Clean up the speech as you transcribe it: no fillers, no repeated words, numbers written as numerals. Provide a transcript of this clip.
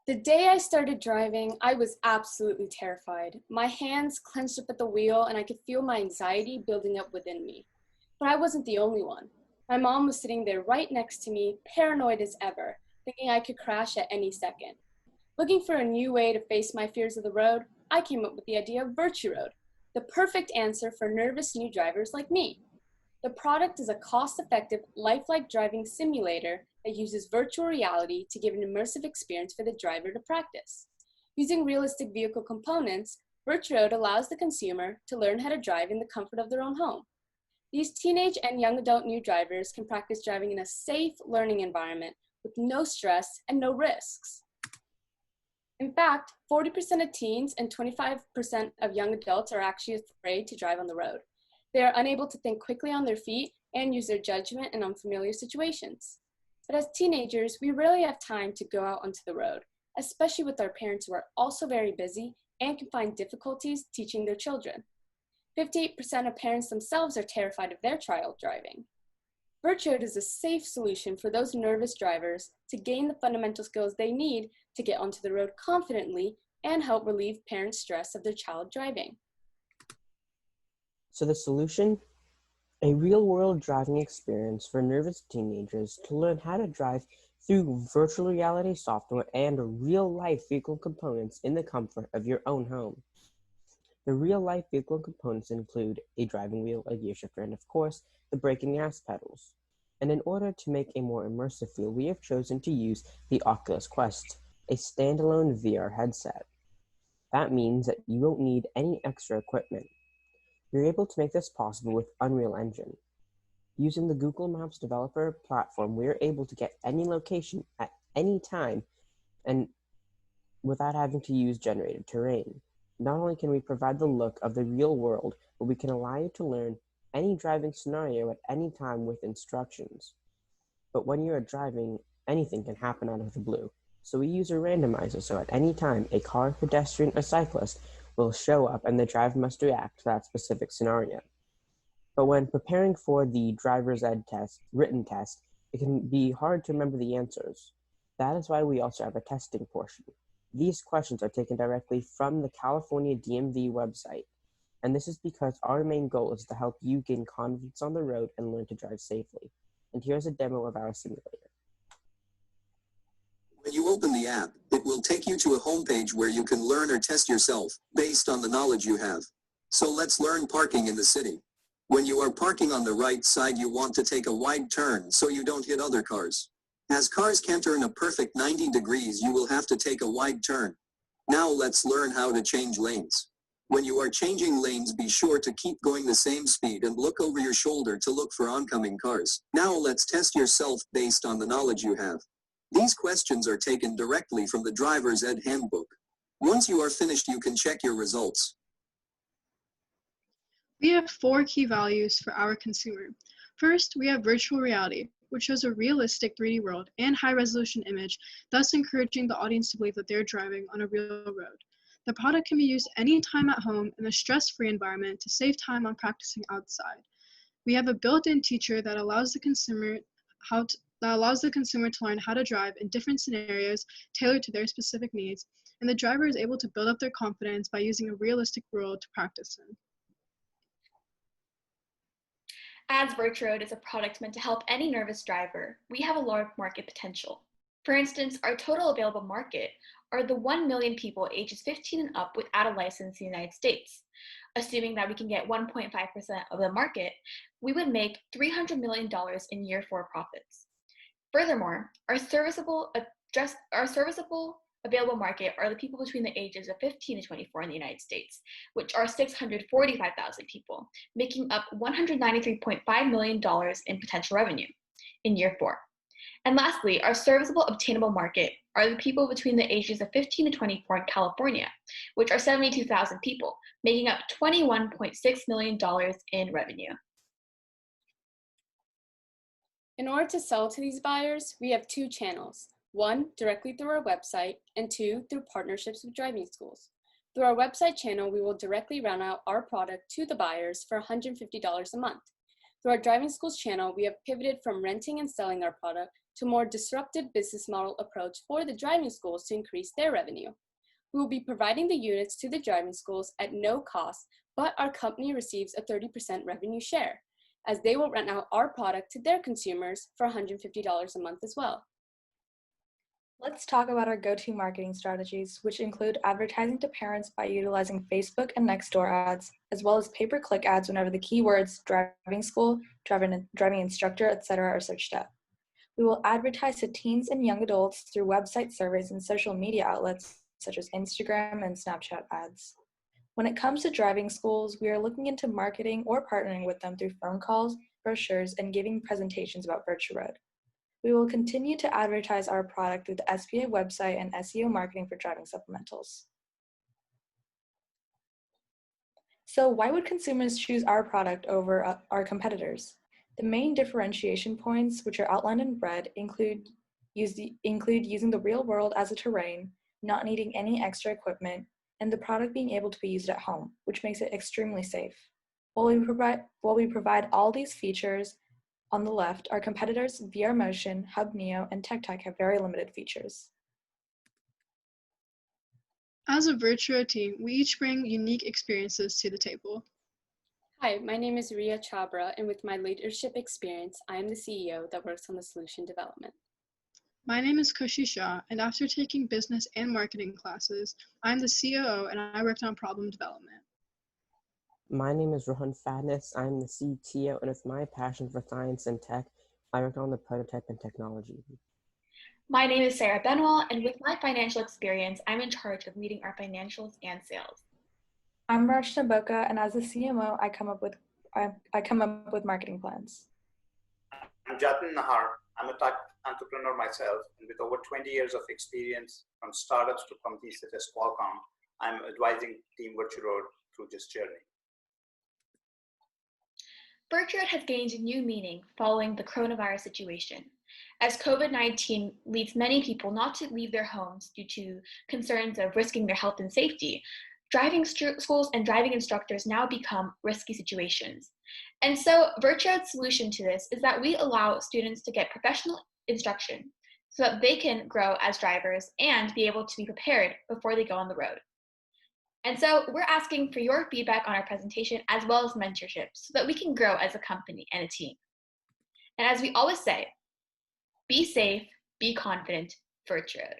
The day I started driving, I was absolutely terrified. My hands clenched up at the wheel and I could feel my anxiety building up within me. But I wasn't the only one. My mom was sitting there right next to me, paranoid as ever, thinking I could crash at any second. Looking for a new way to face my fears of the road, I came up with the idea of VirtuRoad, the perfect answer for nervous new drivers like me. The product is a cost-effective, lifelike driving simulator that uses virtual reality to give an immersive experience for the driver to practice. Using realistic vehicle components, VirtuRoad allows the consumer to learn how to drive in the comfort of their own home. These teenage and young adult new drivers can practice driving in a safe learning environment with no stress and no risks. In fact, 40% of teens and 25% of young adults are actually afraid to drive on the road. They are unable to think quickly on their feet and use their judgment in unfamiliar situations. But as teenagers, we rarely have time to go out onto the road, especially with our parents who are also very busy and can find difficulties teaching their children. 58% of parents themselves are terrified of their child driving. VirtuRoad is a safe solution for those nervous drivers to gain the fundamental skills they need to get onto the road confidently and help relieve parents' stress of their child driving. So the solution? A real-world driving experience for nervous teenagers to learn how to drive through virtual reality software and real-life vehicle components in the comfort of your own home. The real-life vehicle components include a driving wheel, a gear shifter, and of course, the brake and gas pedals. And in order to make a more immersive feel, we have chosen to use the Oculus Quest, a standalone VR headset. That means that you won't need any extra equipment. You're able to make this possible with Unreal Engine. Using the Google Maps developer platform, we're able to get any location at any time and without having to use generated terrain. Not only can we provide the look of the real world, but we can allow you to learn any driving scenario at any time with instructions. But when you're driving, anything can happen out of the blue. So we use a randomizer, so at any time, a car, pedestrian, or cyclist will show up and the driver must react to that specific scenario. But when preparing for the driver's ed test, written test, it can be hard to remember the answers. That is why we also have a testing portion. These questions are taken directly from the California DMV website, and this is because our main goal is to help you gain confidence on the road and learn to drive safely. And here's a demo of our simulator. When you open the app, it will take you to a homepage where you can learn or test yourself based on the knowledge you have. So let's learn parking in the city. When you are parking on the right side, you want to take a wide turn so you don't hit other cars. As cars can't turn a perfect 90 degrees, you will have to take a wide turn. Now let's learn how to change lanes. When you are changing lanes, be sure to keep going the same speed and look over your shoulder to look for oncoming cars. Now let's test yourself based on the knowledge you have. These questions are taken directly from the Driver's Ed Handbook. Once you are finished, you can check your results. We have 4 key values for our consumer. First, we have virtual reality, which shows a realistic 3D world and high-resolution image, thus encouraging the audience to believe that they're driving on a real road. The product can be used anytime at home in a stress-free environment to save time on practicing outside. We have a built-in teacher that allows the consumer to learn how to drive in different scenarios tailored to their specific needs, and the driver is able to build up their confidence by using a realistic world to practice in. As VirtuRoad is a product meant to help any nervous driver, we have a large market potential. For instance, our total available market are the 1 million people ages 15 and up without a license in the United States. Assuming that we can get 1.5% of the market, we would make $300 million in year 4 profits. Furthermore, our serviceable available market are the people between the ages of 15 to 24 in the United States, which are 645,000 people, making up $193.5 million in potential revenue in year 4. And lastly, our serviceable obtainable market are the people between the ages of 15 to 24 in California, which are 72,000 people, making up $21.6 million in revenue. In order to sell to these buyers, we have 2 channels. 1, directly through our website, and 2, through partnerships with driving schools. Through our website channel, we will directly round out our product to the buyers for $150 a month. Through our driving schools channel, we have pivoted from renting and selling our product to a more disruptive business model approach for the driving schools to increase their revenue. We will be providing the units to the driving schools at no cost, but our company receives a 30% revenue share, as they will rent out our product to their consumers for $150 a month as well. Let's talk about our go-to marketing strategies, which include advertising to parents by utilizing Facebook and Nextdoor ads, as well as pay-per-click ads whenever the keywords driving school, driving instructor, etc. are searched up. We will advertise to teens and young adults through website surveys and social media outlets such as Instagram and Snapchat ads. When it comes to driving schools, we are looking into marketing or partnering with them through phone calls, brochures, and giving presentations about VirtuRoad. We will continue to advertise our product through the SBA website and SEO marketing for driving supplementals. So why would consumers choose our product over our competitors? The main differentiation points, which are outlined in red, include using the real world as a terrain, not needing any extra equipment, and the product being able to be used at home, which makes it extremely safe. While we provide all these features, on the left, our competitors VR Motion, Hub Neo, and TechTech have very limited features. As a VirtuRoad team, we each bring unique experiences to the table. Hi, my name is Ria Chabra, and with my leadership experience, I am the CEO that works on the solution development. My name is Kushi Shah, and after taking business and marketing classes, I'm the COO and I worked on problem development. My name is Rohan Fadness. I'm the CTO, and with my passion for science and tech, I work on the prototype and technology. My name is Sarah Benwell, and with my financial experience, I'm in charge of leading our financials and sales. I'm Rachna Boka, and as a CMO, I come up with marketing plans. I'm Jatin Nahar. I'm a tech entrepreneur myself, and with over 20 years of experience from startups to companies such as Qualcomm, I'm advising Team VirtuRoad through this journey. VirtuRoad has gained new meaning following the coronavirus situation, as COVID-19 leads many people not to leave their homes due to concerns of risking their health and safety. Driving schools and driving instructors now become risky situations. And so VirtuRoad's solution to this is that we allow students to get professional instruction so that they can grow as drivers and be able to be prepared before they go on the road. And so we're asking for your feedback on our presentation as well as mentorship so that we can grow as a company and a team. And as we always say, be safe, be confident, VirtuRoad.